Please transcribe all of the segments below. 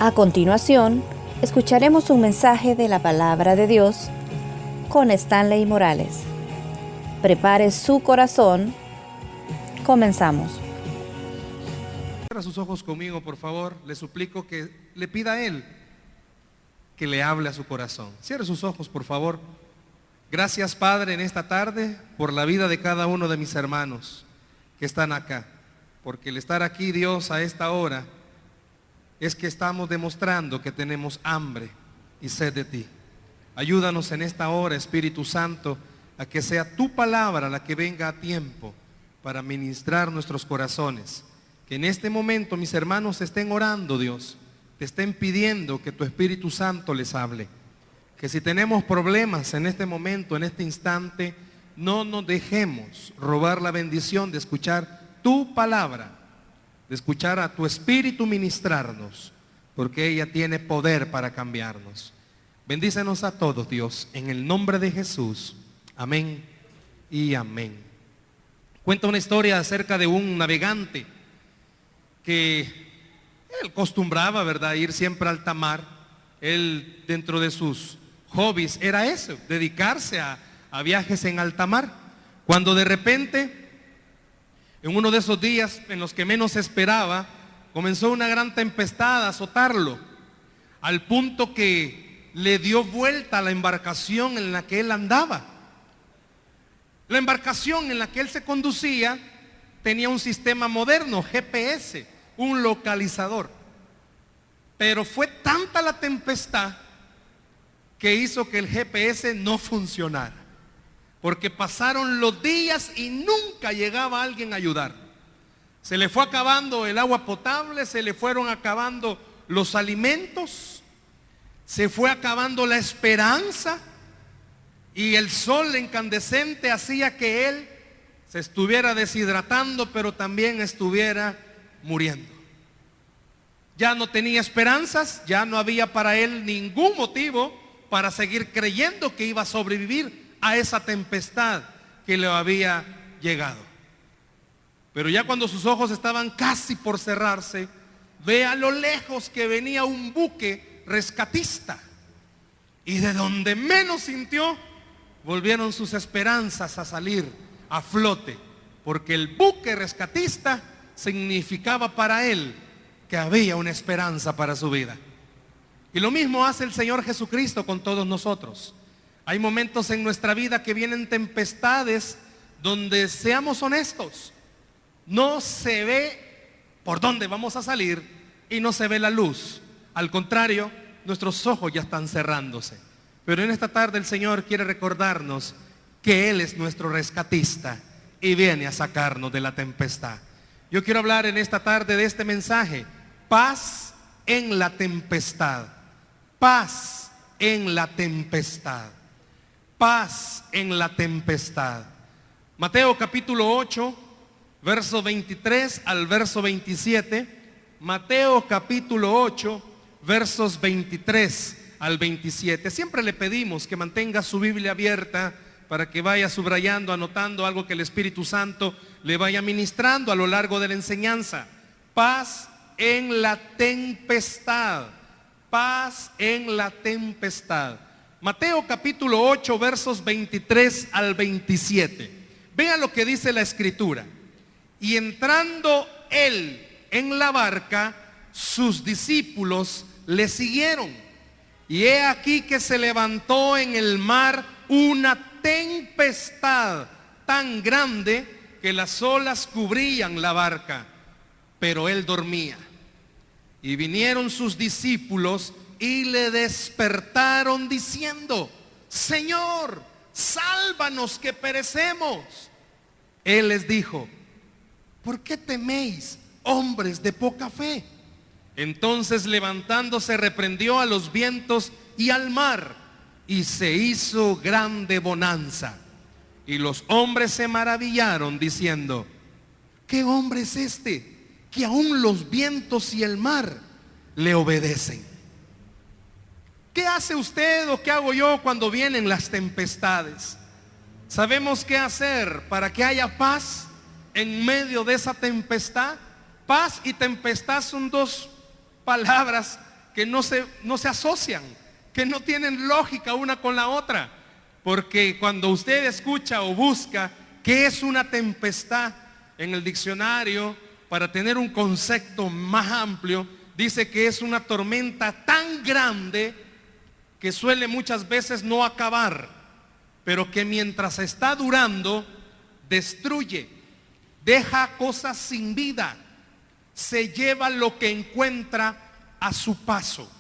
A continuación, escucharemos un mensaje de la Palabra de Dios con Stanley Morales. Prepare su corazón. Comenzamos. Cierra sus ojos conmigo, por favor. Le suplico que le pida a Él que le hable a su corazón. Cierre sus ojos, por favor. Gracias, Padre, en esta tarde por la vida de cada uno de mis hermanos que están acá. Porque el estar aquí, Dios, a esta hora, es que estamos demostrando que tenemos hambre y sed de ti. Ayúdanos en esta hora, Espíritu Santo, a que sea tu palabra la que venga a tiempo para ministrar nuestros corazones. Que en este momento mis hermanos estén orando, Dios, te estén pidiendo que tu Espíritu Santo les hable. Que si tenemos problemas en este momento, en este instante, no nos dejemos robar la bendición de escuchar tu palabra, de escuchar a tu Espíritu ministrarnos, porque ella tiene poder para cambiarnos. Bendícenos a todos, Dios, en el nombre de Jesús. Amén y amén. Cuenta una historia acerca de un navegante que él acostumbraba, ¿verdad?, ir siempre al alta mar. Él, dentro de sus hobbies, era eso, dedicarse a viajes en alta mar. Cuando de repente, en uno de esos días en los que menos esperaba, comenzó una gran tempestad a azotarlo, al punto que le dio vuelta a la embarcación en la que él andaba. La embarcación en la que él se conducía tenía un sistema moderno, GPS, un localizador. Pero fue tanta la tempestad que hizo que el GPS no funcionara. Porque pasaron los días y nunca llegaba alguien a ayudar. Se le fue acabando el agua potable, se le fueron acabando los alimentos, se fue acabando la esperanza, y el sol incandescente hacía que él se estuviera deshidratando, pero también estuviera muriendo. Ya no tenía esperanzas, ya no había para él ningún motivo para seguir creyendo que iba a sobrevivir a esa tempestad que le había llegado. Pero ya cuando sus ojos estaban casi por cerrarse, ve a lo lejos que venía un buque rescatista, y de donde menos sintió, volvieron sus esperanzas a salir a flote, porque el buque rescatista significaba para él que había una esperanza para su vida. Y lo mismo hace el Señor Jesucristo con todos nosotros. Hay momentos en nuestra vida que vienen tempestades donde, seamos honestos, no se ve por dónde vamos a salir y no se ve la luz. Al contrario, nuestros ojos ya están cerrándose. Pero en esta tarde el Señor quiere recordarnos que Él es nuestro rescatista y viene a sacarnos de la tempestad. Yo quiero hablar en esta tarde de este mensaje: paz en la tempestad. Paz en la tempestad. Paz en la tempestad. Mateo capítulo 8, verso 23 al verso 27. Mateo capítulo 8, versos 23 al 27. Siempre le pedimos que mantenga su Biblia abierta para que vaya subrayando, anotando algo que el Espíritu Santo le vaya ministrando a lo largo de la enseñanza. Paz en la tempestad. Paz en la tempestad. Mateo capítulo 8, versos 23 al 27. Vean lo que dice la Escritura. Y entrando él en la barca, sus discípulos le siguieron. Y he aquí que se levantó en el mar una tempestad tan grande que las olas cubrían la barca, pero él dormía. Y vinieron sus discípulos y le despertaron diciendo: Señor, sálvanos que perecemos. Él les dijo: ¿por qué teméis, hombres de poca fe? Entonces, levantándose, reprendió a los vientos y al mar, y se hizo grande bonanza. Y los hombres se maravillaron diciendo: ¿qué hombre es este que aún los vientos y el mar le obedecen? ¿Qué hace usted o qué hago yo cuando vienen las tempestades? ¿Sabemos qué hacer para que haya paz en medio de esa tempestad? Paz y tempestad son dos palabras que no se asocian, que no tienen lógica una con la otra. Porque cuando usted escucha o busca qué es una tempestad en el diccionario, para tener un concepto más amplio, dice que es una tormenta tan grande que suele muchas veces no acabar, pero que mientras está durando, destruye, deja cosas sin vida, se lleva lo que encuentra a su paso.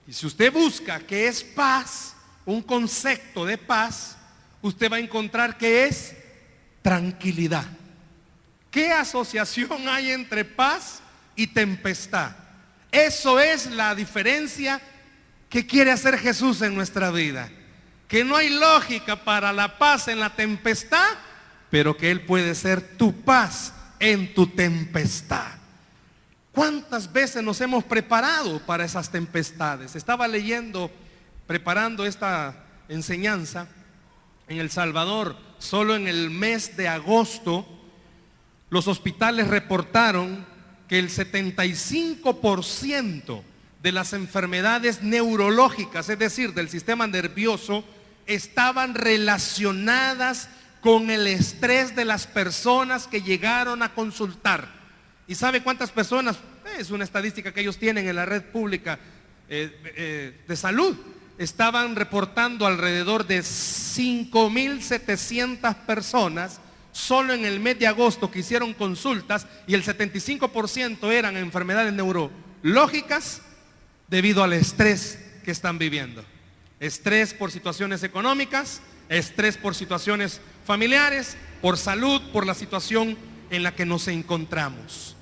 Y si usted busca qué es paz, un concepto de paz, usted va a encontrar que es tranquilidad. ¿Qué asociación hay entre paz y tempestad? Eso es la diferencia que quiere hacer Jesús en nuestra vida. Que no hay lógica para la paz en la tempestad, pero que Él puede ser tu paz en tu tempestad. ¿Cuántas veces nos hemos preparado para esas tempestades? Estaba leyendo, preparando esta enseñanza, en El Salvador, solo en el mes de agosto, los hospitales reportaron que el 75% de las enfermedades neurológicas, es decir, del sistema nervioso, estaban relacionadas con el estrés de las personas que llegaron a consultar. ¿Y sabe cuántas personas? Es una estadística que ellos tienen en la red pública de salud. Estaban reportando alrededor de 5.700 personas solo en el mes de agosto que hicieron consultas, y el 75% eran enfermedades neurológicas debido al estrés que están viviendo. Estrés por situaciones económicas, estrés por situaciones familiares, por salud, por la situación en la que nos encontramos.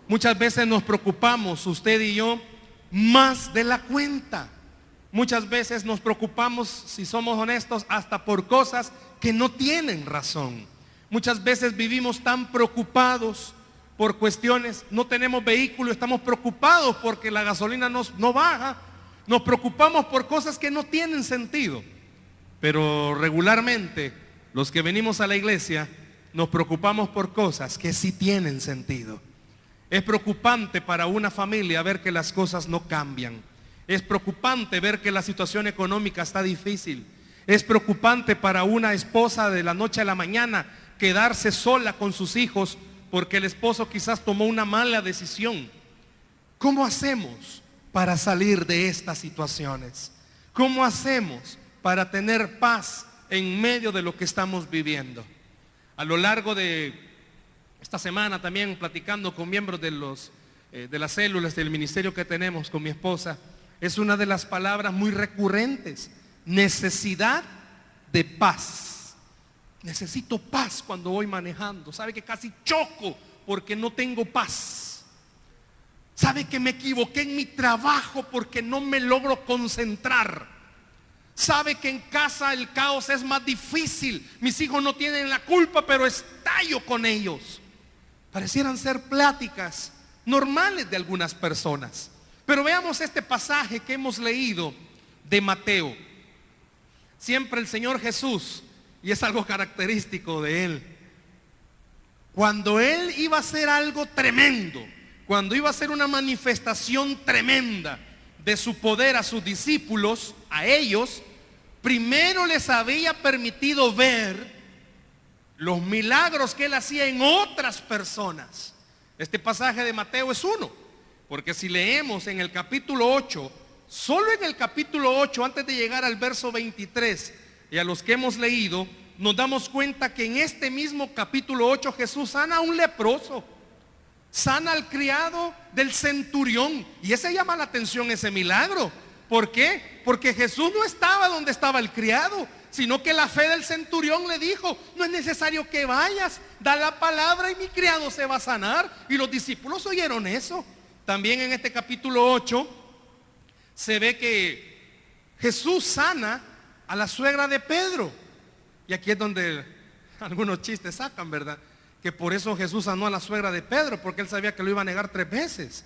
Muchas veces nos preocupamos, usted y yo, más de la cuenta. Muchas veces nos preocupamos, si somos honestos, hasta por cosas que no tienen razón. Muchas veces vivimos tan preocupados por cuestiones, no tenemos vehículo, estamos preocupados porque la gasolina no baja. Nos preocupamos por cosas que no tienen sentido. Pero regularmente, los que venimos a la iglesia, nos preocupamos por cosas que sí tienen sentido. Es preocupante para una familia ver que las cosas no cambian. Es preocupante ver que la situación económica está difícil. Es preocupante para una esposa de la noche a la mañana quedarse sola con sus hijos porque el esposo quizás tomó una mala decisión. ¿Cómo hacemos para salir de estas situaciones? ¿Cómo hacemos para tener paz en medio de lo que estamos viviendo? A lo largo de esta semana, también platicando con miembros de las células del ministerio que tenemos con mi esposa, es una de las palabras muy recurrentes: necesidad de paz. Necesito paz cuando voy manejando. Sabe que casi choco porque no tengo paz. Sabe que me equivoqué en mi trabajo porque no me logro concentrar. Sabe que en casa el caos es más difícil. Mis hijos no tienen la culpa, pero estallo con ellos. Parecieran ser pláticas normales de algunas personas. Pero veamos este pasaje que hemos leído de Mateo. Siempre el Señor Jesús, y es algo característico de Él, cuando Él iba a hacer algo tremendo, cuando iba a hacer una manifestación tremenda de su poder a sus discípulos, a ellos, primero les había permitido ver los milagros que Él hacía en otras personas. Este pasaje de Mateo es uno, porque si leemos en el capítulo 8, solo en el capítulo 8, antes de llegar al verso 23, y a los que hemos leído, nos damos cuenta que en este mismo capítulo 8 Jesús sana a un leproso, sana al criado del centurión, y ese llama la atención, ese milagro. ¿Por qué? Porque Jesús no estaba donde estaba el criado, sino que la fe del centurión le dijo: no es necesario que vayas, da la palabra y mi criado se va a sanar. Y los discípulos oyeron eso. También en este capítulo 8 se ve que Jesús sana a la suegra de Pedro. Y aquí es donde algunos chistes sacan, ¿verdad? Que por eso Jesús sanó a la suegra de Pedro, porque él sabía que lo iba a negar 3 veces.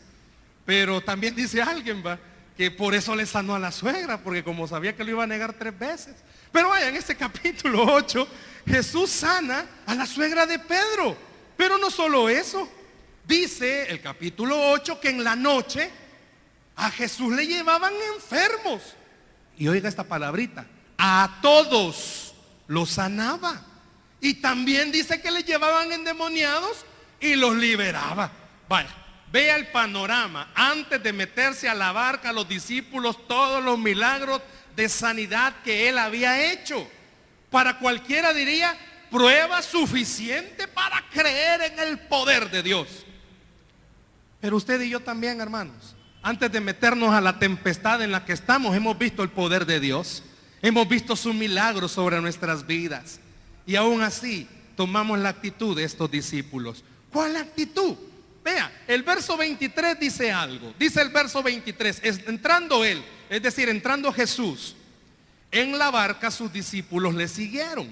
Pero también dice alguien, ¿va?, que por eso le sanó a la suegra, porque como sabía que lo iba a negar 3 veces. Pero vaya, en este capítulo 8 Jesús sana a la suegra de Pedro. Pero no solo eso, dice el capítulo 8 que en la noche A Jesús le llevaban enfermos. Y oiga esta palabrita, a todos los sanaba. Y también dice que le llevaban endemoniados y los liberaba. Vaya, vea el panorama. Antes de meterse a la barca, los discípulos, todos los milagros de sanidad que él había hecho. Para cualquiera diría, prueba suficiente para creer en el poder de Dios. Pero usted y yo también, hermanos, antes de meternos a la tempestad en la que estamos, hemos visto el poder de Dios. Hemos visto sus milagros sobre nuestras vidas. Y aún así, tomamos la actitud de estos discípulos. ¿Cuál actitud? Vea, el verso 23 dice algo. Dice el verso 23, entrando él, es decir, entrando Jesús en la barca, sus discípulos le siguieron.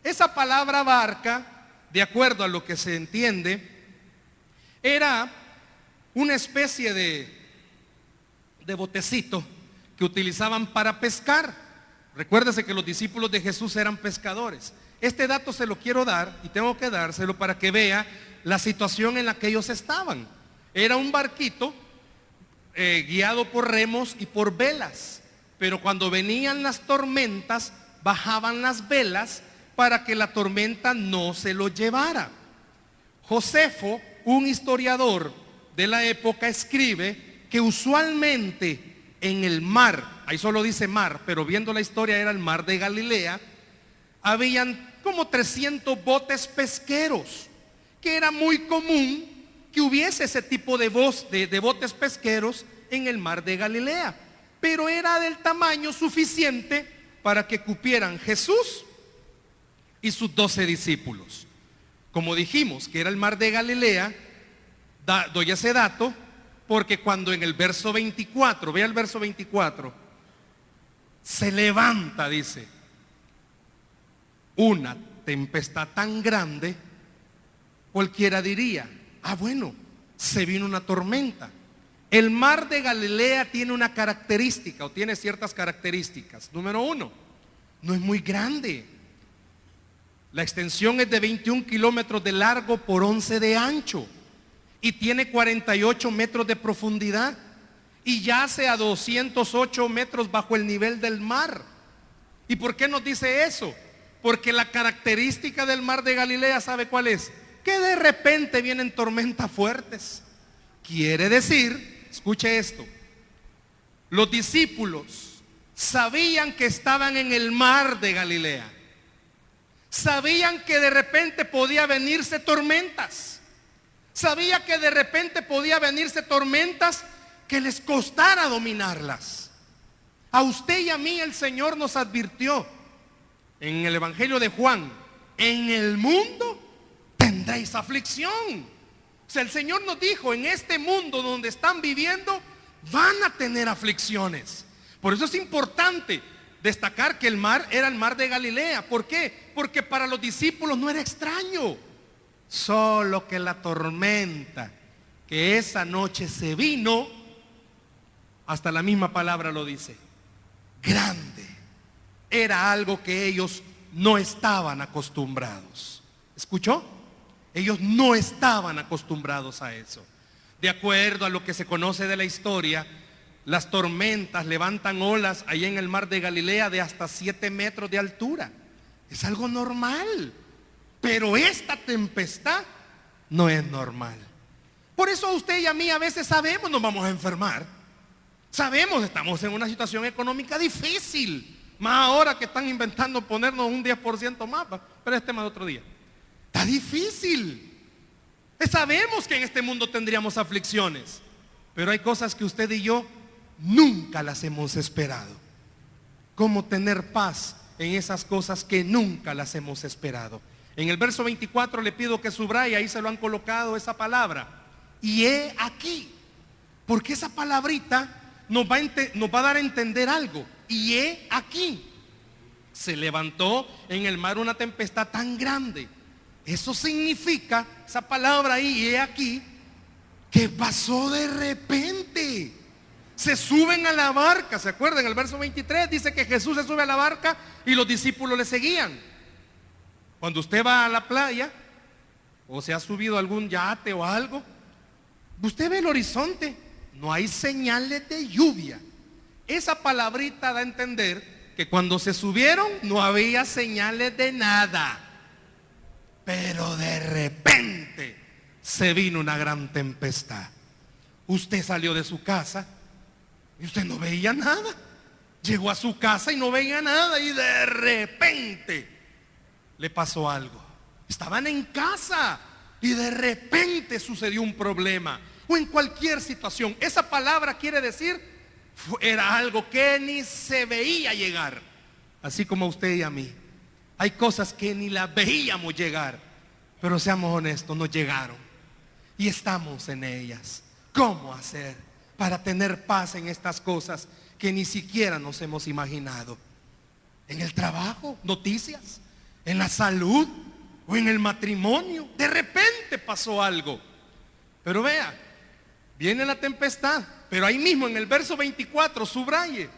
Esa palabra barca, de acuerdo a lo que se entiende, era una especie de botecito que utilizaban para pescar. Recuérdese que los discípulos de Jesús eran pescadores. Este dato se lo quiero dar y tengo que dárselo para que vea la situación en la que ellos estaban. Era un barquito guiado por remos y por velas, pero cuando venían las tormentas bajaban las velas para que la tormenta no se lo llevara. Josefo, un historiador de la época, escribe que usualmente en el mar, ahí solo dice mar, pero viendo la historia era el mar de Galilea, habían como 300 botes pesqueros, que era muy común que hubiese ese tipo de botes pesqueros en el mar de Galilea, pero era del tamaño suficiente para que cupieran Jesús y sus 12 discípulos. Como dijimos que era el mar de Galilea, doy ese dato porque cuando en el verso 24, vea el verso 24, se levanta, dice, una tempestad tan grande, cualquiera diría, bueno, se vino una tormenta. El mar de Galilea tiene una característica, o tiene ciertas características. Número 1, no es muy grande. La extensión es de 21 kilómetros de largo por 11 de ancho y tiene 48 metros de profundidad y yace a 208 metros bajo el nivel del mar. ¿Y por qué nos dice eso? Porque la característica del mar de Galilea, ¿sabe cuál es? Que de repente vienen tormentas fuertes. Quiere decir, escuche esto, los discípulos sabían que estaban en el mar de Galilea. Sabían que de repente podía venirse tormentas. Sabía que de repente podía venirse tormentas que les costara dominarlas. A usted y a mí el Señor nos advirtió en el Evangelio de Juan, en el mundo tendréis aflicción. O sea, el Señor nos dijo, en este mundo donde están viviendo, van a tener aflicciones. Por eso es importante destacar que el mar era el mar de Galilea. ¿Por qué? Porque para los discípulos no era extraño. Solo que la tormenta que esa noche se vino, hasta la misma palabra lo dice, grande, era algo que ellos no estaban acostumbrados. ¿Escuchó? Ellos no estaban acostumbrados a eso. De acuerdo a lo que se conoce de la historia, las tormentas levantan olas ahí en el mar de Galilea de hasta 7 metros de altura. Es algo normal. Pero esta tempestad no es normal. Por eso a usted y a mí a veces sabemos nos vamos a enfermar. Sabemos estamos en una situación económica difícil. Más ahora que están inventando ponernos un 10% más. Pero es tema de otro día. Está difícil. Sabemos que en este mundo tendríamos aflicciones. Pero hay cosas que usted y yo nunca las hemos esperado. ¿Cómo tener paz en esas cosas que nunca las hemos esperado? En el verso 24 le pido que subraye, ahí se lo han colocado esa palabra. Y he aquí. Porque esa palabrita nos va a dar a entender algo. Y he aquí. Se levantó en el mar una tempestad tan grande. Eso significa, esa palabra ahí, y he aquí, que pasó de repente. Se suben a la barca, ¿se acuerdan? El verso 23 dice que Jesús se sube a la barca y los discípulos le seguían. Cuando usted va a la playa o se ha subido a algún yate o algo, usted ve el horizonte no hay señales de lluvia. Esa palabrita da a entender que cuando se subieron no había señales de nada. Pero de repente se vino una gran tempestad. Usted salió de su casa y usted no veía nada. Llegó a su casa y no veía nada, y de repente le pasó algo. Estaban en casa y de repente sucedió un problema. O en cualquier situación. Esa palabra quiere decir, era algo que ni se veía llegar. Así como a usted y a mí. Hay cosas que ni las veíamos llegar, pero seamos honestos, nos llegaron y estamos en ellas. ¿Cómo hacer para tener paz en estas cosas que ni siquiera nos hemos imaginado? En el trabajo, noticias, en la salud o en el matrimonio. De repente pasó algo. Pero vea, viene la tempestad, pero ahí mismo en el verso 24, subraye.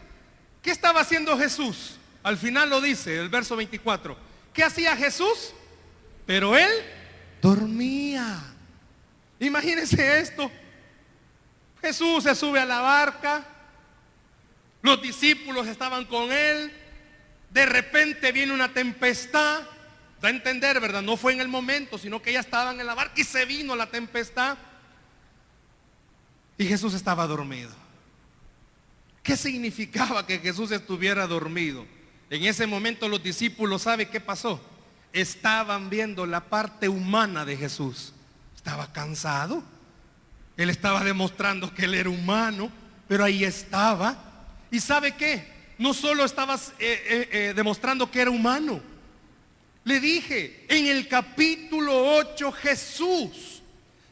¿Qué estaba haciendo Jesús? Al final lo dice el verso 24. ¿Qué hacía Jesús? Pero él dormía. Imagínense esto. Jesús se sube a la barca. Los discípulos estaban con él. De repente viene una tempestad. Da a entender, ¿verdad? No fue en el momento, sino que ya estaban en la barca y se vino la tempestad. Y Jesús estaba dormido. ¿Qué significaba que Jesús estuviera dormido? En ese momento los discípulos, ¿sabe qué pasó? Estaban viendo la parte humana de Jesús. Estaba cansado. Él estaba demostrando que él era humano, pero ahí estaba. ¿Y sabe qué? No solo estaba demostrando que era humano. Le dije, en el capítulo 8 Jesús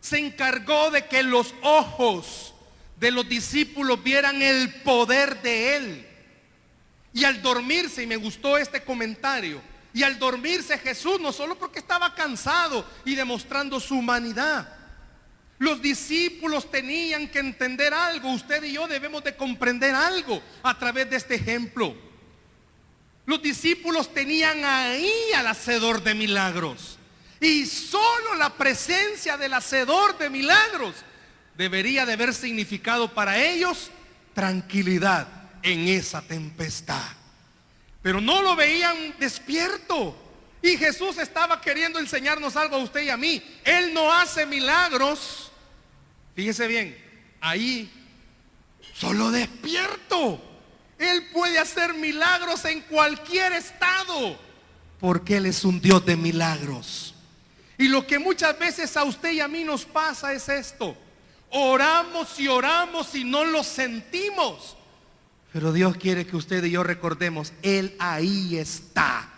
se encargó de que los ojos de los discípulos vieran el poder de él. Y al dormirse, y me gustó este comentario, y al dormirse Jesús, no solo porque estaba cansado y demostrando su humanidad, los discípulos tenían que entender algo. Usted y yo debemos de comprender algo a través de este ejemplo. Los discípulos tenían ahí al hacedor de milagros, y solo la presencia del hacedor de milagros debería de haber significado para ellos tranquilidad en esa tempestad. Pero no lo veían despierto. Y Jesús estaba queriendo enseñarnos algo a usted y a mí. Él no hace milagros, fíjese bien, ahí solo despierto. Él puede hacer milagros en cualquier estado, porque Él es un Dios de milagros. Y lo que muchas veces a usted y a mí nos pasa es esto: oramos y no lo sentimos. Pero Dios quiere que usted y yo recordemos, Él ahí está.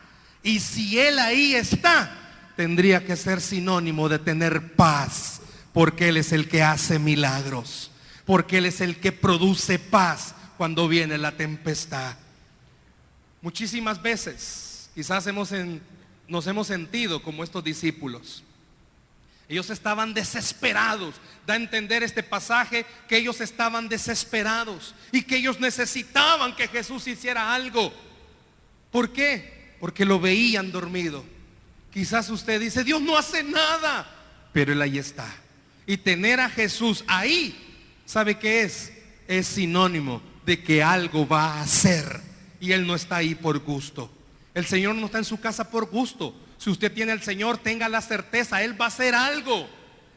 Y si Él ahí está, tendría que ser sinónimo de tener paz, porque Él es el que hace milagros, porque Él es el que produce paz cuando viene la tempestad. Muchísimas veces quizás nos hemos sentido como estos discípulos. Ellos estaban desesperados. Da a entender este pasaje que ellos estaban desesperados y que ellos necesitaban que Jesús hiciera algo. ¿Por qué? Porque lo veían dormido. Quizás usted dice, Dios no hace nada, pero Él ahí está. Y tener a Jesús ahí, ¿sabe qué es? Es sinónimo de que algo va a hacer. Y Él no está ahí por gusto. El Señor no está en su casa por gusto. Si usted tiene al Señor, tenga la certeza, Él va a hacer algo.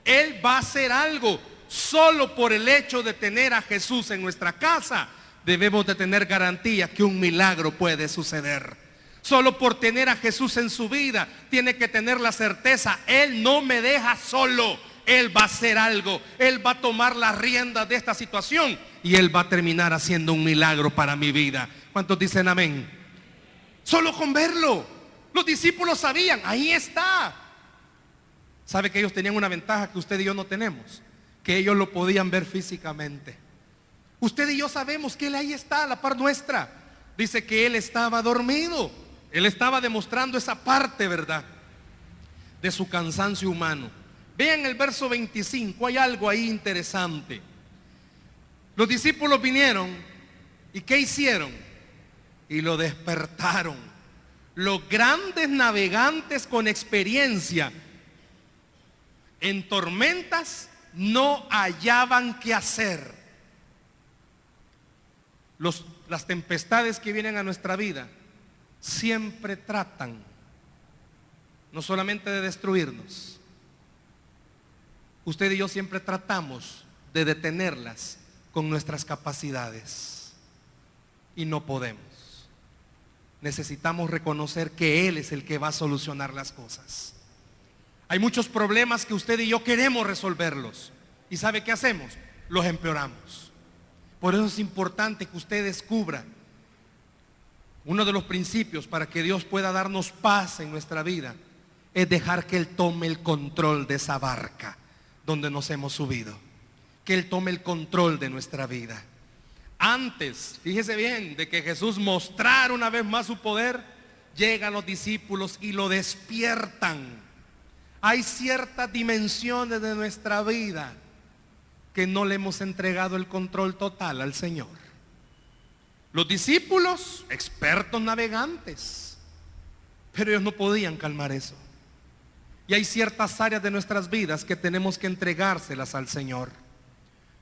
Él va a hacer algo. Solo por el hecho de tener a Jesús en nuestra casa, debemos de tener garantía que un milagro puede suceder. Solo por tener a Jesús en su vida, tiene que tener la certeza, Él no me deja solo. Él va a hacer algo. Él va a tomar las riendas de esta situación y Él va a terminar haciendo un milagro para mi vida. ¿Cuántos dicen amén? Solo con verlo. Los discípulos sabían, ahí está. ¿Sabe que ellos tenían una ventaja que usted y yo no tenemos? Que ellos lo podían ver físicamente. Usted y yo sabemos que Él ahí está a la par nuestra. Dice que Él estaba dormido. Él estaba demostrando esa parte, ¿verdad?, de su cansancio humano. Vean el verso 25, hay algo ahí interesante. Los discípulos vinieron y ¿qué hicieron? Y lo despertaron. Los grandes navegantes con experiencia en tormentas no hallaban qué hacer. las tempestades que vienen a nuestra vida siempre tratan no solamente de destruirnos. Usted y yo siempre tratamos de detenerlas con nuestras capacidades y no podemos. Necesitamos reconocer que Él es el que va a solucionar las cosas. Hay muchos problemas que usted y yo queremos resolverlos. ¿Y sabe qué hacemos? Los empeoramos. Por eso es importante que usted descubra uno de los principios para que Dios pueda darnos paz en nuestra vida. Es dejar que Él tome el control de esa barca donde nos hemos subido. Que Él tome el control de nuestra vida. Antes, fíjese bien, de que Jesús mostrara una vez más su poder, llegan los discípulos y lo despiertan. Hay ciertas dimensiones de nuestra vida que no le hemos entregado el control total al Señor. Los discípulos, expertos navegantes, pero ellos no podían calmar eso. Y hay ciertas áreas de nuestras vidas que tenemos que entregárselas al Señor.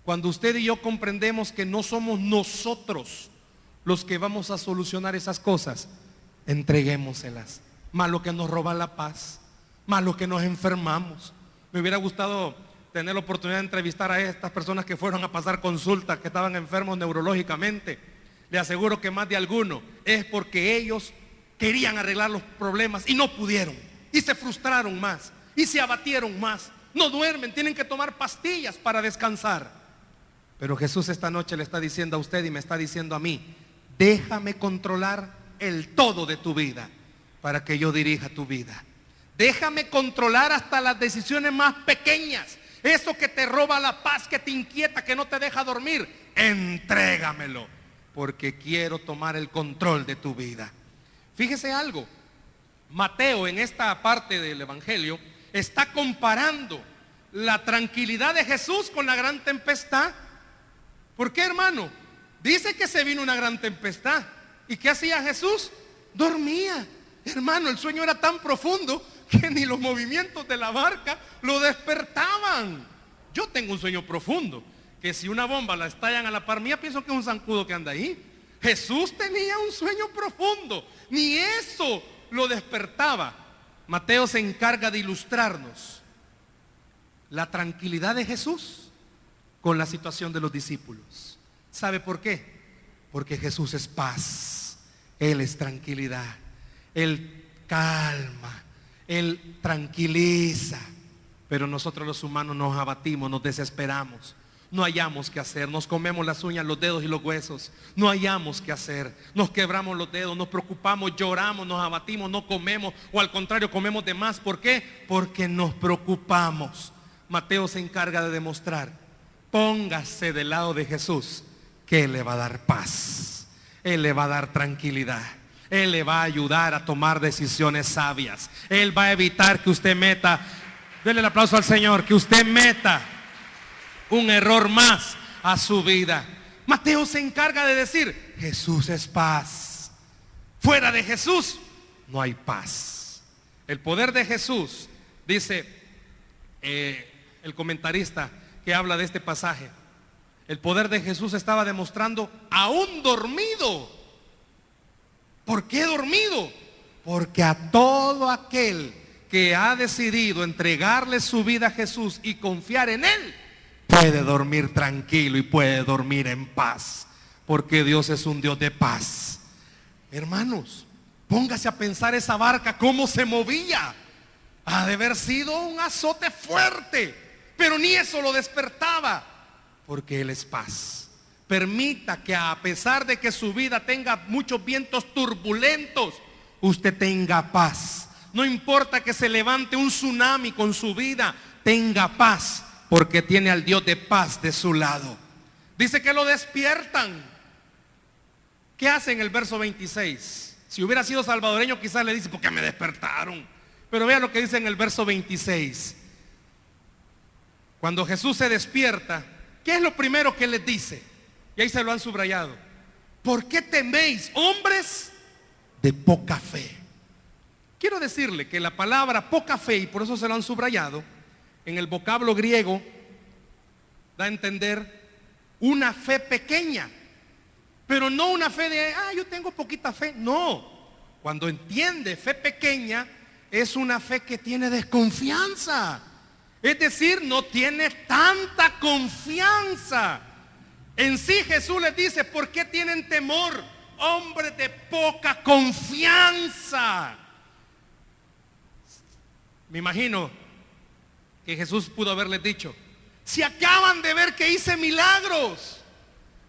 Cuando usted y yo comprendemos que no somos nosotros los que vamos a solucionar esas cosas, entreguémoselas. Más lo que nos roba la paz, más lo que nos enfermamos. Me hubiera gustado tener la oportunidad de entrevistar a estas personas que fueron a pasar consultas, que estaban enfermos neurológicamente. Le aseguro que más de alguno es porque ellos querían arreglar los problemas y no pudieron. Y se frustraron más, y se abatieron más. No duermen, tienen que tomar pastillas para descansar. Pero Jesús esta noche le está diciendo a usted y me está diciendo a mí: déjame controlar el todo de tu vida para que yo dirija tu vida. Déjame controlar hasta las decisiones más pequeñas. Eso que te roba la paz, que te inquieta, que no te deja dormir, entrégamelo, porque quiero tomar el control de tu vida. Fíjese algo, Mateo en esta parte del Evangelio está comparando la tranquilidad de Jesús con la gran tempestad. ¿Por qué, hermano? Dice que se vino una gran tempestad. ¿Y qué hacía Jesús? Dormía. Hermano, el sueño era tan profundo que ni los movimientos de la barca lo despertaban. Yo tengo un sueño profundo, que si una bomba la estallan a la par mía, pienso que es un zancudo que anda ahí. Jesús tenía un sueño profundo, ni eso lo despertaba. Mateo se encarga de ilustrarnos la tranquilidad de Jesús con la situación de los discípulos. ¿Sabe por qué? Porque Jesús es paz, Él es tranquilidad, Él calma, Él tranquiliza. Pero nosotros los humanos nos abatimos, nos desesperamos, no hallamos qué hacer, nos comemos las uñas, los dedos y los huesos, no hallamos qué hacer, nos quebramos los dedos, nos preocupamos, lloramos, nos abatimos, no comemos, o al contrario comemos de más. ¿Por qué? Porque nos preocupamos. Mateo se encarga de demostrar: póngase del lado de Jesús, que Él le va a dar paz, Él le va a dar tranquilidad, Él le va a ayudar a tomar decisiones sabias, Él va a evitar que usted meta, denle el aplauso al Señor, que usted meta un error más a su vida. Mateo se encarga de decir: Jesús es paz. Fuera de Jesús no hay paz. El poder de Jesús, dice el comentarista que habla de este pasaje, el poder de Jesús estaba demostrando aún dormido. ¿Por qué dormido? Porque a todo aquel que ha decidido entregarle su vida a Jesús y confiar en Él, puede dormir tranquilo y puede dormir en paz, porque Dios es un Dios de paz. Hermanos, póngase a pensar esa barca cómo se movía. Ha de haber sido un azote fuerte, pero ni eso lo despertaba, porque Él es paz. Permita que a pesar de que su vida tenga muchos vientos turbulentos, usted tenga paz. No importa que se levante un tsunami con su vida, tenga paz, porque tiene al Dios de paz de su lado. Dice que lo despiertan. ¿Qué hace en el verso 26? Si hubiera sido salvadoreño quizás le dice: ¿por qué me despertaron? Pero vea lo que dice en el verso 26. Cuando Jesús se despierta, ¿qué es lo primero que les dice? Y ahí se lo han subrayado: ¿por qué teméis, hombres de poca fe? Quiero decirle que la palabra poca fe, y por eso se lo han subrayado, en el vocablo griego da a entender una fe pequeña, Pero no una fe de, yo tengo poquita fe. No, cuando entiende fe pequeña, es una fe que tiene desconfianza. Es decir, no tiene tanta confianza. En sí Jesús les dice, ¿por qué tienen temor? Hombres de poca confianza. Me imagino que Jesús pudo haberles dicho, si acaban de ver que hice milagros,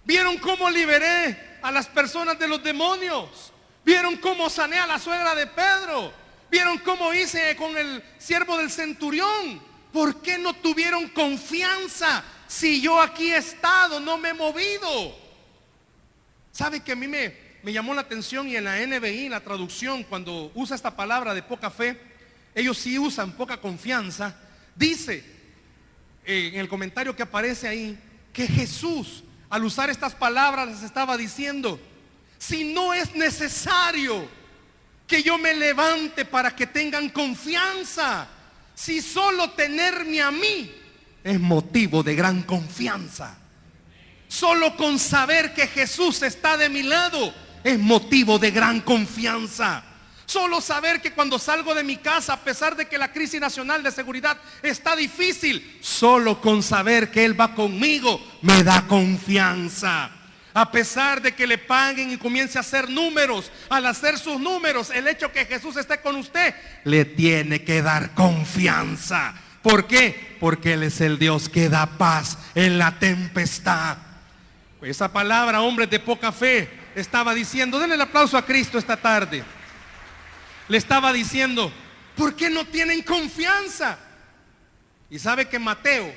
vieron cómo liberé a las personas de los demonios, vieron cómo sané a la suegra de Pedro, vieron cómo hice con el siervo del centurión, ¿por qué no tuvieron confianza si yo aquí he estado, no me he movido? ¿Sabe que a mí me llamó la atención? Y en la NBI, la traducción, cuando usa esta palabra de poca fe, ellos sí usan poca confianza. Dice en el comentario que aparece ahí que Jesús, al usar estas palabras, les estaba diciendo, si no es necesario que yo me levante para que tengan confianza, si solo tenerme a mí es motivo de gran confianza, solo con saber que Jesús está de mi lado es motivo de gran confianza. Solo saber que cuando salgo de mi casa, a pesar de que la crisis nacional de seguridad está difícil, solo con saber que Él va conmigo me da confianza. A pesar de que le paguen y comience a hacer números, al hacer sus números, el hecho que Jesús esté con usted le tiene que dar confianza. ¿Por qué? Porque Él es el Dios que da paz en la tempestad. Pues esa palabra, hombres de poca fe, estaba diciendo, denle el aplauso a Cristo esta tarde. Le estaba diciendo, ¿por qué no tienen confianza? Y sabe que Mateo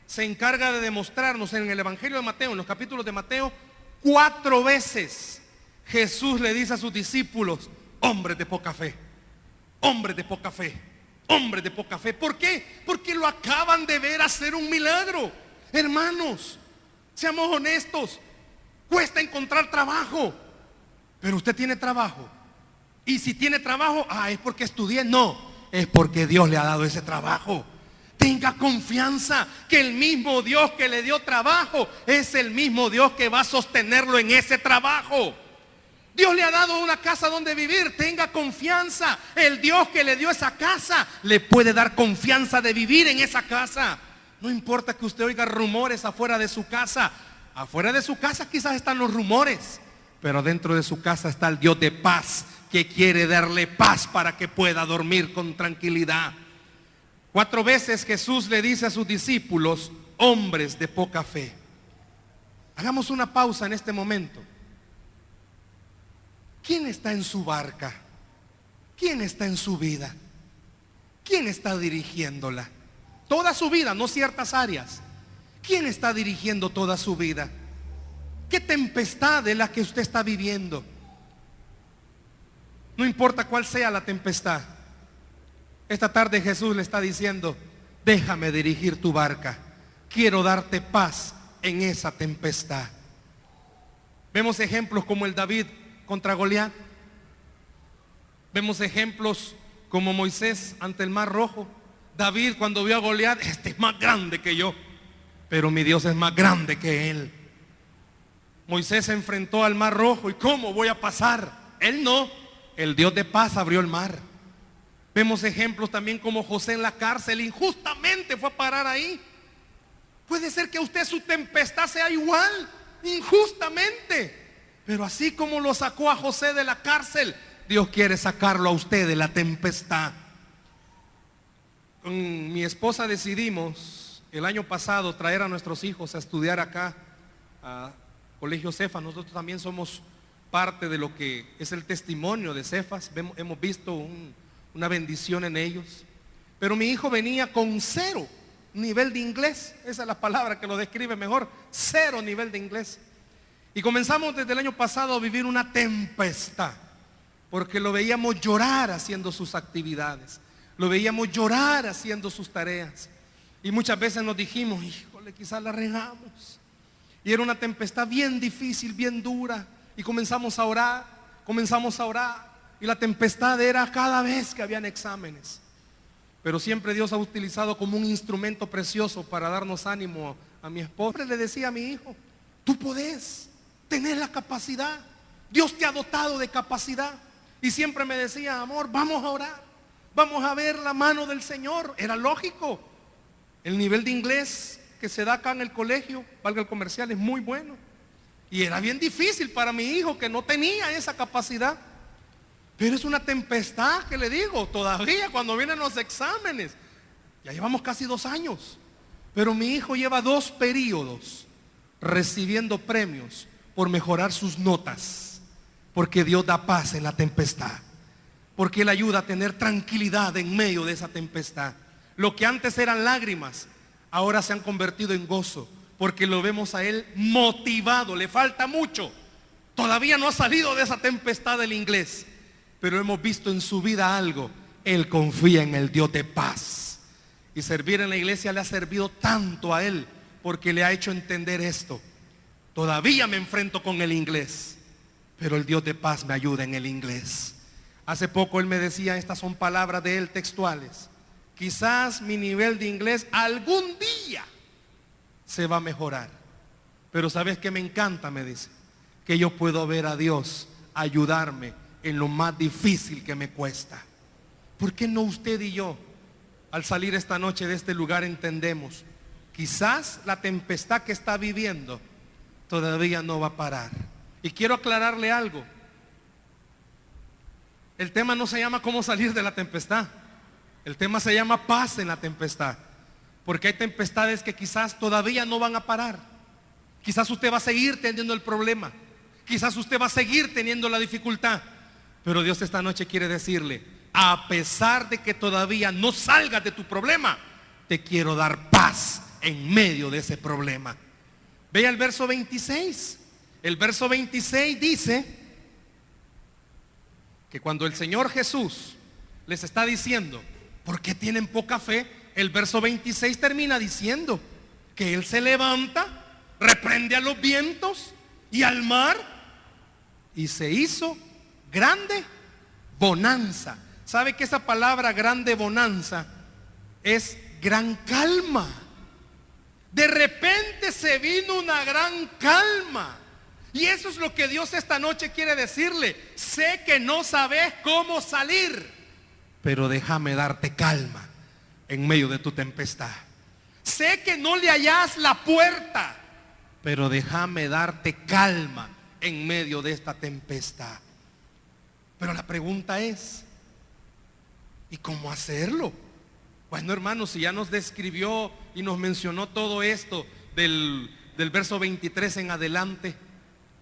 se encarga de demostrarnos en el Evangelio de Mateo, en los capítulos de Mateo, 4 veces Jesús le dice a sus discípulos, hombres de poca fe, hombres de poca fe, hombres de poca fe. ¿Por qué? Porque lo acaban de ver hacer un milagro. Hermanos, seamos honestos, cuesta encontrar trabajo, pero usted tiene trabajo. Y si tiene trabajo, es porque estudié. No, es porque Dios le ha dado ese trabajo. Tenga confianza que el mismo Dios que le dio trabajo es el mismo Dios que va a sostenerlo en ese trabajo. Dios le ha dado una casa donde vivir. Tenga confianza. El Dios que le dio esa casa le puede dar confianza de vivir en esa casa. No importa que usted oiga rumores afuera de su casa. Afuera de su casa quizás están los rumores, pero dentro de su casa está el Dios de paz, que quiere darle paz para que pueda dormir con tranquilidad. 4 veces Jesús le dice a sus discípulos, hombres de poca fe. Hagamos una pausa en este momento. ¿Quién está en su barca? ¿Quién está en su vida? ¿Quién está dirigiéndola? Toda su vida, no ciertas áreas. ¿Quién está dirigiendo toda su vida? ¿Qué tempestad es la que usted está viviendo? No importa cuál sea la tempestad. Esta tarde Jesús le está diciendo, déjame dirigir tu barca. Quiero darte paz en esa tempestad. Vemos ejemplos como el David contra Goliat. Vemos ejemplos como Moisés ante el Mar Rojo. David cuando vio a Goliat, este es más grande que yo, pero mi Dios es más grande que él. Moisés se enfrentó al Mar Rojo y ¿cómo voy a pasar? Él no. El Dios de paz abrió el mar. Vemos ejemplos también como José en la cárcel, injustamente fue a parar ahí. Puede ser que a usted su tempestad sea igual, injustamente. Pero así como lo sacó a José de la cárcel, Dios quiere sacarlo a usted de la tempestad. Con mi esposa decidimos el año pasado traer a nuestros hijos a estudiar acá a Colegio Cefas. Nosotros también somos parte de lo que es el testimonio de Cefas. Hemos visto una bendición en ellos. Pero mi hijo venía con 0 nivel de inglés. Esa es la palabra que lo describe mejor. 0 nivel de inglés. Y comenzamos desde el año pasado a vivir una tempestad, porque lo veíamos llorar haciendo sus actividades, lo veíamos llorar haciendo sus tareas. Y muchas veces nos dijimos, híjole, quizás la regamos. Y era una tempestad bien difícil, bien dura. Y comenzamos a orar. Y la tempestad era cada vez que habían exámenes. Pero siempre Dios ha utilizado como un instrumento precioso para darnos ánimo a mi esposa. Le decía a mi hijo, tú podés. tenés la capacidad. Dios te ha dotado de capacidad. Y siempre me decía, amor, vamos a orar, vamos a ver la mano del Señor. Era lógico. El nivel de inglés que se da acá en el colegio, valga el comercial, es muy bueno. Y era bien difícil para mi hijo que no tenía esa capacidad. Pero es una tempestad que le digo, todavía cuando vienen los exámenes. Ya llevamos casi 2 años. Pero mi hijo lleva 2 periodos recibiendo premios por mejorar sus notas. Porque Dios da paz en la tempestad. Porque Él ayuda a tener tranquilidad en medio de esa tempestad. Lo que antes eran lágrimas, ahora se han convertido en gozo. Porque lo vemos a Él motivado. Le falta mucho. Todavía no ha salido de esa tempestad del inglés. Pero hemos visto en su vida algo. Él confía en el Dios de paz. Y servir en la iglesia le ha servido tanto a él, porque le ha hecho entender esto. Todavía me enfrento con el inglés, pero el Dios de paz me ayuda en el inglés. Hace poco él me decía, estas son palabras de él textuales: quizás mi nivel de inglés algún día se va a mejorar, pero ¿sabes qué me encanta? Me dice, que yo puedo ver a Dios ayudarme en lo más difícil que me cuesta. ¿Por qué no usted y yo, al salir esta noche de este lugar, entendemos? Quizás la tempestad que está viviendo todavía no va a parar. Y quiero aclararle algo. El tema no se llama cómo salir de la tempestad. El tema se llama paz en la tempestad. Porque hay tempestades que quizás todavía no van a parar. Quizás usted va a seguir teniendo el problema. Quizás usted va a seguir teniendo la dificultad. Pero Dios esta noche quiere decirle, a pesar de que todavía no salgas de tu problema, te quiero dar paz en medio de ese problema. Vea el verso 26. El verso 26 dice que cuando el Señor Jesús les está diciendo, ¿por qué tienen poca fe? El verso 26 termina diciendo que Él se levanta, reprende a los vientos y al mar, y se hizo grande bonanza. ¿Sabe que esa palabra grande bonanza es gran calma? De repente se vino una gran calma. Y eso es lo que Dios esta noche quiere decirle. Sé que no sabes cómo salir, pero déjame darte calma en medio de tu tempestad. Sé que no le hallás la puerta, pero déjame darte calma en medio de esta tempestad. Pero la pregunta es, ¿y cómo hacerlo? Bueno, hermanos, si ya nos describió y nos mencionó todo esto del verso 23 en adelante,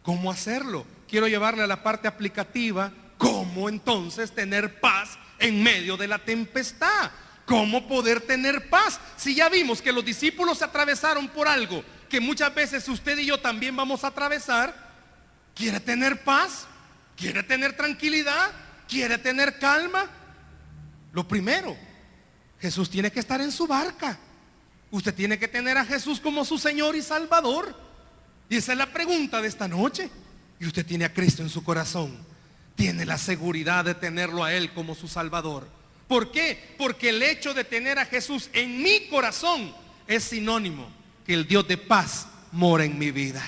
¿cómo hacerlo? Quiero llevarle a la parte aplicativa. ¿Cómo entonces tener paz en medio de la tempestad? ¿Cómo poder tener paz? Si ya vimos que los discípulos se atravesaron por algo que muchas veces usted y yo también vamos a atravesar. ¿Quiere tener paz? ¿Quiere tener tranquilidad? ¿Quiere tener calma? Lo primero, Jesús tiene que estar en su barca. Usted tiene que tener a Jesús como su Señor y Salvador. Y esa es la pregunta de esta noche. Y usted tiene a Cristo en su corazón. Tiene la seguridad de tenerlo a Él como su Salvador. ¿Por qué? Porque el hecho de tener a Jesús en mi corazón es sinónimo que el Dios de paz mora en mi vida.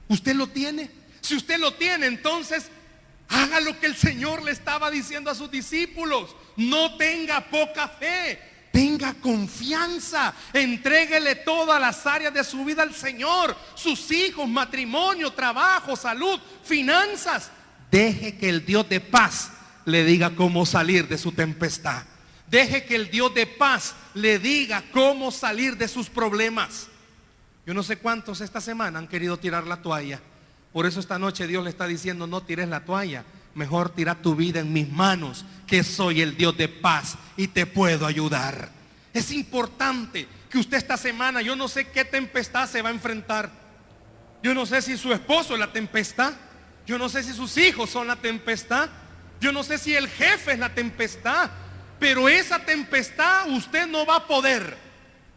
¿Usted lo tiene? Si usted lo tiene, entonces haga lo que el Señor le estaba diciendo a sus discípulos. No tenga poca fe, tenga confianza. Entréguele todas las áreas de su vida al Señor. Sus hijos, matrimonio, trabajo, salud, finanzas. Deje que el Dios de paz le diga cómo salir de su tempestad. Deje que el Dios de paz le diga cómo salir de sus problemas. Yo no sé cuántos esta semana han querido tirar la toalla. Por eso esta noche Dios le está diciendo, no tires la toalla, mejor tira tu vida en mis manos, que soy el Dios de paz y te puedo ayudar. Es importante que usted esta semana, yo no sé qué tempestad se va a enfrentar. Yo no sé si su esposo es la tempestad, yo no sé si sus hijos son la tempestad, yo no sé si el jefe es la tempestad, pero esa tempestad usted no va a poder.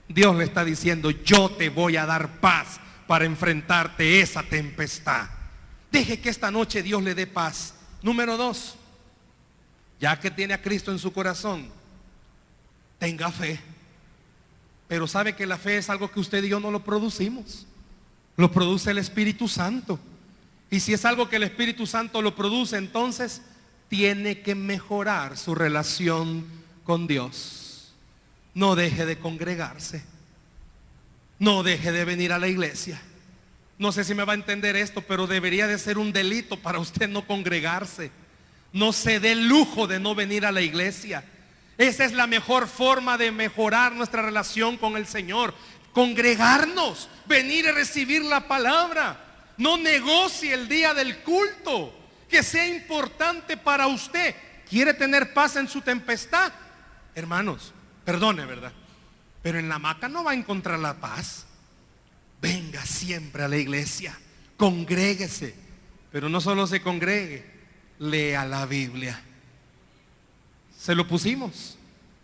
Dios le está diciendo, yo te voy a dar paz para enfrentarte esa tempestad. Deje que esta noche Dios le dé paz. Número 2, ya que tiene a Cristo en su corazón, tenga fe. Pero sabe que la fe es algo que usted y yo no lo producimos. Lo produce el Espíritu Santo. Y si es algo que el Espíritu Santo lo produce, entonces tiene que mejorar su relación con Dios. No deje de congregarse. No deje de venir a la iglesia. No sé si me va a entender esto, pero debería de ser un delito para usted no congregarse. No se dé el lujo de no venir a la iglesia. Esa es la mejor forma de mejorar nuestra relación con el Señor. Congregarnos, venir y recibir la palabra. No negocie el día del culto, que sea importante para usted. ¿Quiere tener paz en su tempestad? Hermanos, perdone, ¿verdad? Pero en la hamaca no va a encontrar la paz. Venga siempre a la iglesia, congréguese, pero no solo se congregue, lea la Biblia. Se lo pusimos.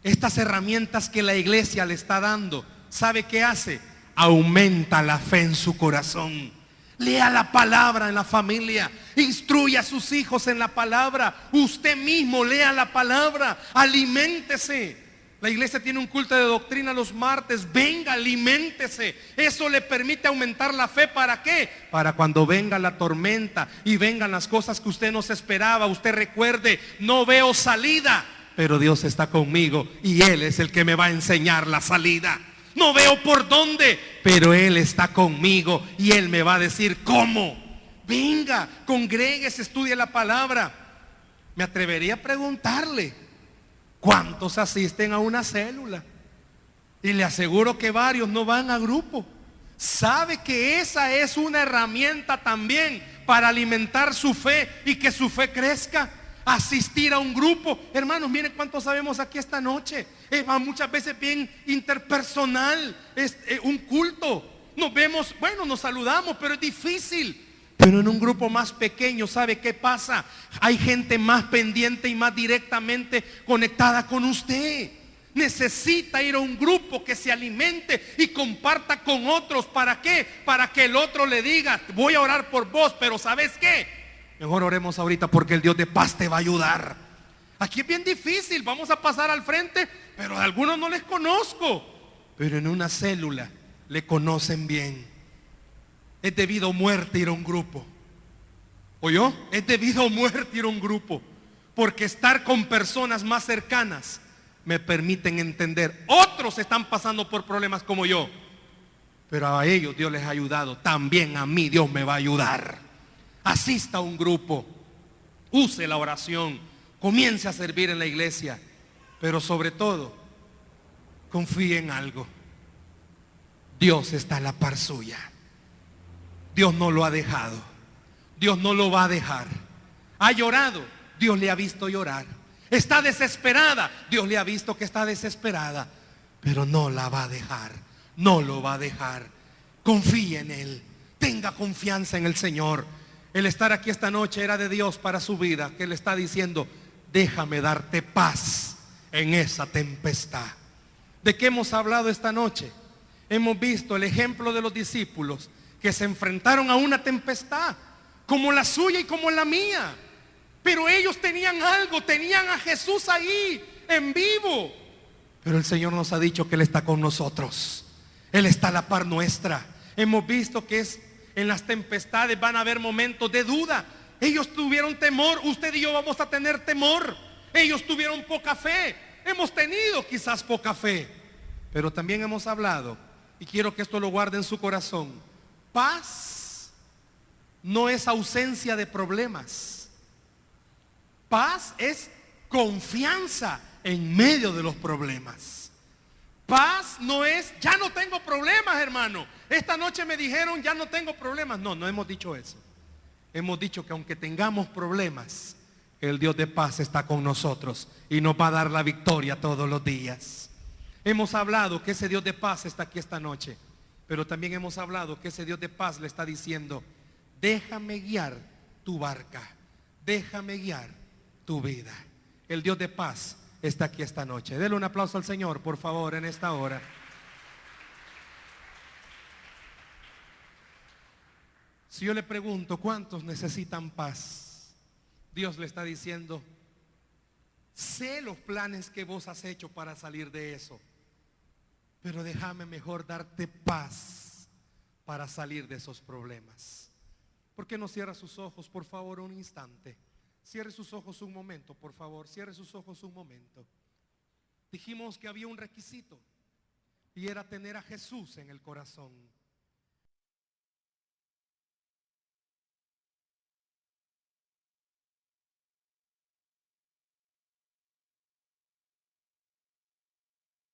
Estas herramientas que la iglesia le está dando, ¿sabe qué hace? Aumenta la fe en su corazón. Lea la palabra en la familia, instruya a sus hijos en la palabra, usted mismo lea la palabra, aliméntese. La iglesia tiene un culto de doctrina los martes, venga, aliméntese. Eso le permite aumentar la fe. ¿Para qué? Para cuando venga la tormenta y vengan las cosas que usted no se esperaba, usted recuerde, no veo salida, pero Dios está conmigo y Él es el que me va a enseñar la salida. No veo por dónde, pero Él está conmigo y Él me va a decir cómo. Venga, congréguese, estudie la palabra. Me atrevería a preguntarle, ¿cuántos asisten a una célula? Y le aseguro que varios no van a grupo. ¿Sabe que esa es una herramienta también para alimentar su fe y que su fe crezca? Asistir a un grupo. Hermanos, miren cuántos sabemos aquí esta noche. Muchas veces bien interpersonal. Es un culto. Nos vemos, bueno, nos saludamos, pero es difícil. Pero en un grupo más pequeño, ¿sabe qué pasa? Hay gente más pendiente y más directamente conectada con usted. Necesita ir a un grupo que se alimente y comparta con otros. ¿Para qué? Para que el otro le diga, voy a orar por vos, pero ¿sabes qué? Mejor oremos ahorita porque el Dios de paz te va a ayudar. Aquí es bien difícil, vamos a pasar al frente, pero a algunos no les conozco. Pero en una célula le conocen bien. Es debido a muerte ir a un grupo. ¿Oyó? Es debido a muerte ir a un grupo. Porque estar con personas más cercanas me permiten entender. Otros están pasando por problemas como yo, pero a ellos Dios les ha ayudado. También a mí Dios me va a ayudar. Asista a un grupo, use la oración, comience a servir en la iglesia, pero sobre todo, confíe en algo. Dios está a la par suya. Dios no lo ha dejado. Dios no lo va a dejar. Ha llorado, Dios le ha visto llorar. Está desesperada, Dios le ha visto que está desesperada, pero no la va a dejar. No lo va a dejar. Confíe en Él. Tenga confianza en el Señor. El estar aquí esta noche era de Dios para su vida, que le está diciendo, déjame darte paz en esa tempestad. ¿De qué hemos hablado esta noche? Hemos visto el ejemplo de los discípulos que se enfrentaron a una tempestad, como la suya y como la mía. Pero ellos tenían algo, tenían a Jesús ahí, en vivo. Pero el Señor nos ha dicho que Él está con nosotros. Él está a la par nuestra. Hemos visto que en las tempestades van a haber momentos de duda. Ellos tuvieron temor, usted y yo vamos a tener temor. Ellos tuvieron poca fe. Hemos tenido quizás poca fe. Pero también hemos hablado, y quiero que esto lo guarde en su corazón. Paz no es ausencia de problemas. Paz es confianza en medio de los problemas. Paz no es, ya no tengo problemas, hermano. Esta noche me dijeron, ya no tengo problemas. No, no hemos dicho eso. Hemos dicho que aunque tengamos problemas, el Dios de paz está con nosotros y nos va a dar la victoria todos los días. Hemos hablado que ese Dios de paz está aquí esta noche, pero también hemos hablado que ese Dios de paz le está diciendo, déjame guiar tu barca, déjame guiar tu vida. El Dios de paz está aquí esta noche. Dele un aplauso al Señor, por favor, en esta hora. Si yo le pregunto, ¿cuántos necesitan paz? Dios le está diciendo, sé los planes que vos has hecho para salir de eso, pero déjame mejor darte paz para salir de esos problemas. ¿Por qué no cierra sus ojos, por favor, un instante? Cierre sus ojos un momento, por favor. Cierre sus ojos un momento. Dijimos que había un requisito y era tener a Jesús en el corazón.